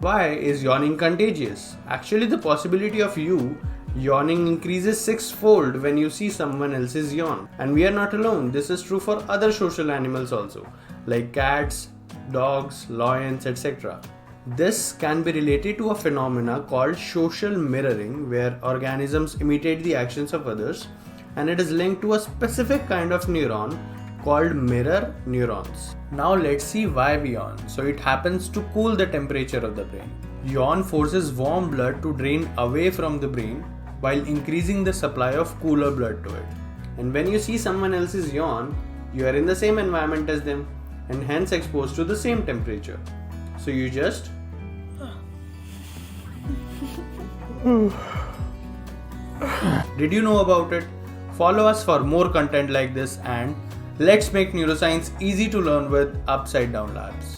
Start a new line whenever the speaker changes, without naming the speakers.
Why is yawning contagious? Actually, the possibility of you yawning increases sixfold when you see someone else's yawn. And we are not alone. This is true for other social animals also, like cats, dogs, lions, etc. This can be related to a phenomena called social mirroring, where organisms imitate the actions of others, and it is linked to a specific kind of neuron called mirror neurons. Now let's see why we yawn. So it happens to cool the temperature of the brain. Yawn forces warm blood to drain away from the brain while increasing the supply of cooler blood to it. And when you see someone else's yawn, you are in the same environment as them and hence exposed to the same temperature. So you just Did you know about it? Follow us for more content like this and let's make neuroscience easy to learn with Upside Down Labs.